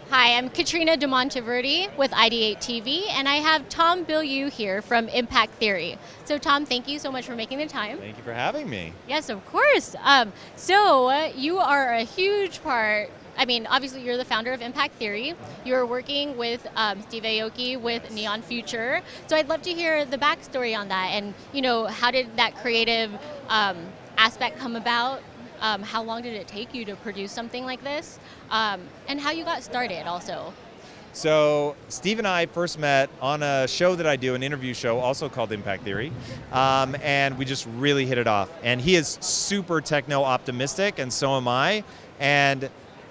Hi, I'm Catrina Demonteverde with IdeateTV, and I have Tom Bilyeu here from Impact Theory. So Tom, thank you so much for making the time. Thank you for having me. Yes, of course. So you are a huge part, obviously you're the founder of Impact Theory. You're working with Steve Aoki with Neon Future. So I'd love to hear the backstory on that, and how did that creative aspect come about? How long did it take you to produce something like this? And how you got started also. So Steve and I first met on a show that I do, an interview show also called Impact Theory, and we just really hit it off. And he is super techno-optimistic, and so am I. And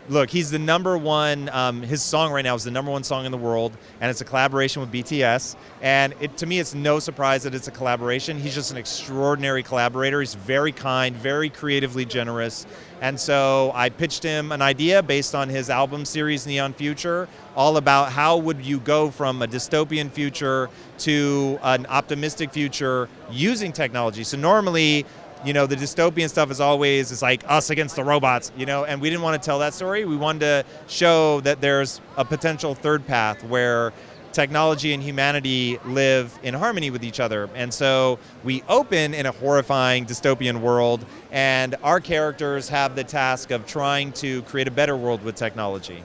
look, he's the number one, his song right now is the number one song in the world, and it's a collaboration with BTS. And to me, it's no surprise that it's a collaboration. He's just an extraordinary collaborator. He's very kind, very creatively generous. And so I pitched him an idea based on his album series, Neon Future, all about how would you go from a dystopian future to an optimistic future using technology. So normally, the dystopian stuff is always, it's like us against the robots, and we didn't want to tell that story. We wanted to show that there's a potential third path where technology and humanity live in harmony with each other. And so we open in a horrifying dystopian world, and our characters have the task of trying to create a better world with technology.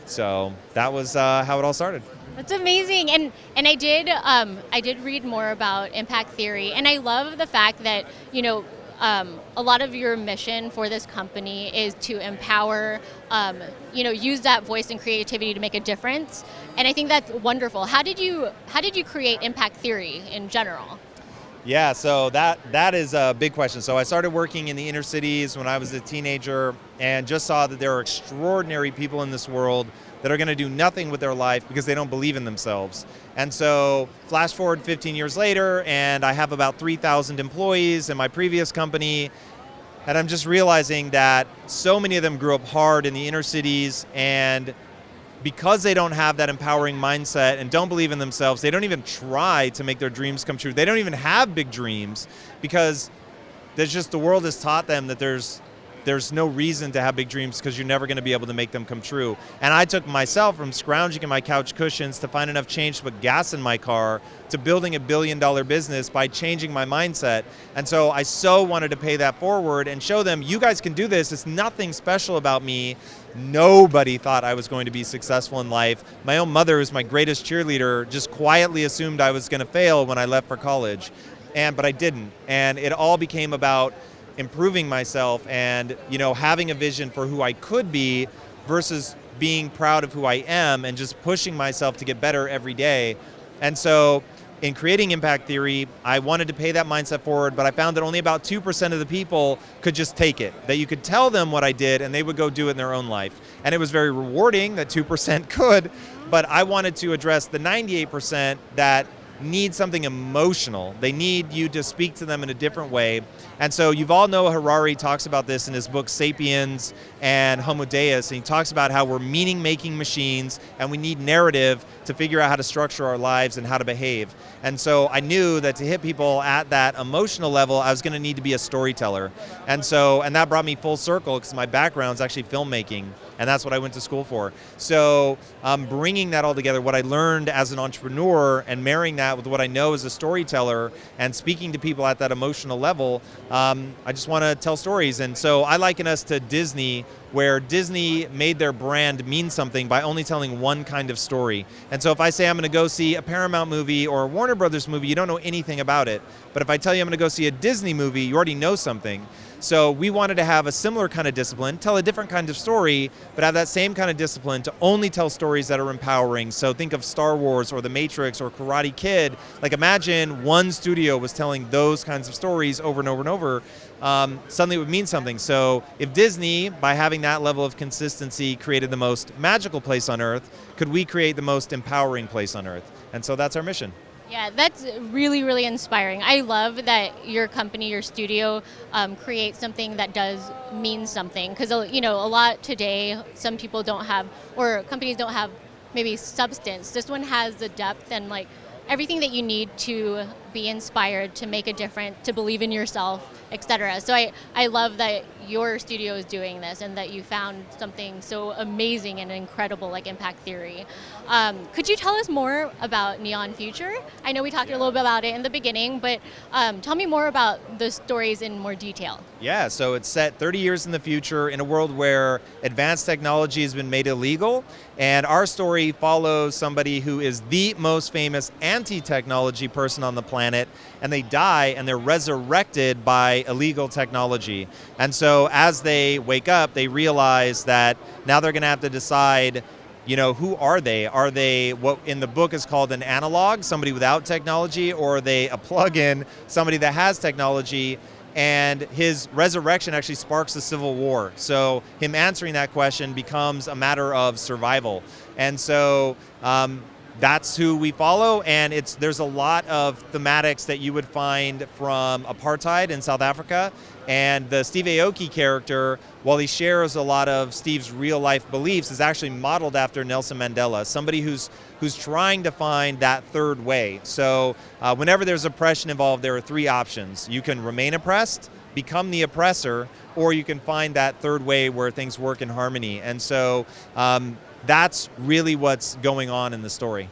So that was how it all started. That's amazing, and I did read more about Impact Theory, and I love the fact that a lot of your mission for this company is to empower, use that voice and creativity to make a difference, and I think that's wonderful. How did you create Impact Theory in general? Yeah, so that is a big question. So I started working in the inner cities when I was a teenager, and just saw that there are extraordinary people in this world that are going to do nothing with their life because they don't believe in themselves. And so flash forward 15 years later, and I have about 3,000 employees in my previous company, and I'm just realizing that so many of them grew up hard in the inner cities, and because they don't have that empowering mindset and don't believe in themselves, they don't even try to make their dreams come true. They don't even have big dreams because the world has taught them that there's no reason to have big dreams because you're never going to be able to make them come true. And I took myself from scrounging in my couch cushions to find enough change to put gas in my car to building $1 billion business by changing my mindset. And so I so wanted to pay that forward and show them, you guys can do this. It's nothing special about me. Nobody thought I was going to be successful in life. My own mother, who's my greatest cheerleader, just quietly assumed I was going to fail when I left for college. But I didn't. And it all became about improving myself and having a vision for who I could be versus being proud of who I am and just pushing myself to get better every day. And so in creating Impact Theory, I wanted to pay that mindset forward, but I found that only about 2% of the people could just take it, that you could tell them what I did and they would go do it in their own life. And it was very rewarding that 2% could, but I wanted to address the 98% that need something emotional. They need you to speak to them in a different way. And so Yuval Noah Harari talks about this in his book Sapiens and Homo Deus, and he talks about how we're meaning-making machines and we need narrative to figure out how to structure our lives and how to behave. And so I knew that to hit people at that emotional level, I was going to need to be a storyteller. And that brought me full circle because my background is actually filmmaking, and that's what I went to school for. So bringing that all together, what I learned as an entrepreneur and marrying that with what I know as a storyteller and speaking to people at that emotional level, I just want to tell stories. And so I liken us to Disney, where Disney made their brand mean something by only telling one kind of story. And so if I say I'm going to go see a Paramount movie or a Warner Brothers movie, you don't know anything about it. But if I tell you I'm going to go see a Disney movie, you already know something. So we wanted to have a similar kind of discipline, tell a different kind of story, but have that same kind of discipline to only tell stories that are empowering. So think of Star Wars or The Matrix or Karate Kid. Like imagine one studio was telling those kinds of stories over and over and over. Suddenly it would mean something. So if Disney, by having that level of consistency, created the most magical place on earth, could we create the most empowering place on earth? And so that's our mission. Yeah, that's really, really inspiring. I love that your company, your studio, creates something that does mean something. Because, a lot today, some people don't have, or companies don't have maybe substance. This one has the depth and everything that you need to be inspired, to make a difference, to believe in yourself, etc. So I love that your studio is doing this and that you found something so amazing and incredible like impact theory. Could you tell us more about Neon Future? I know we talked a little bit about it in the beginning, but tell me more about the stories in more detail. Yeah, so it's set 30 years in the future in a world where advanced technology has been made illegal, and our story follows somebody who is the most famous anti-technology person on the planet, and they die and they're resurrected by illegal technology. And so as they wake up, they realize that now they're going to have to decide, you know, who are they? Are they what in the book is called an analog, somebody without technology, or are they a plug-in, somebody that has technology? And his resurrection actually sparks a civil war. So him answering that question becomes a matter of survival. And so that's who we follow. And there's a lot of thematics that you would find from apartheid in South Africa. And the Steve Aoki character, while he shares a lot of Steve's real life beliefs, is actually modeled after Nelson Mandela, somebody who's trying to find that third way. So whenever there's oppression involved, there are three options. You can remain oppressed, become the oppressor, or you can find that third way where things work in harmony. And so that's really what's going on in the story.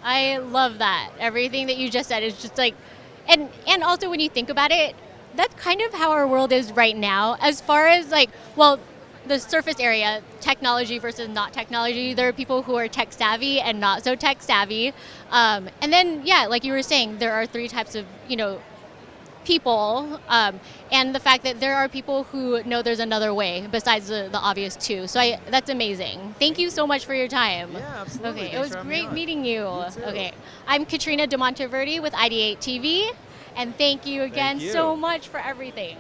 I love that. Everything that you just said is just like, and also when you think about it, that's kind of how our world is right now. As far as like, well, the surface area, technology versus not technology, there are people who are tech savvy and not so tech savvy. And then, yeah, like you were saying, there are three types of, you know, people, and the fact that there are people who know there's another way besides the obvious two. So that's amazing. Thank you so much for your time. Yeah, absolutely. Okay, it was great meeting you. Okay, I'm Catrina Demonteverde with IdeateTV, and thank you again so much for everything.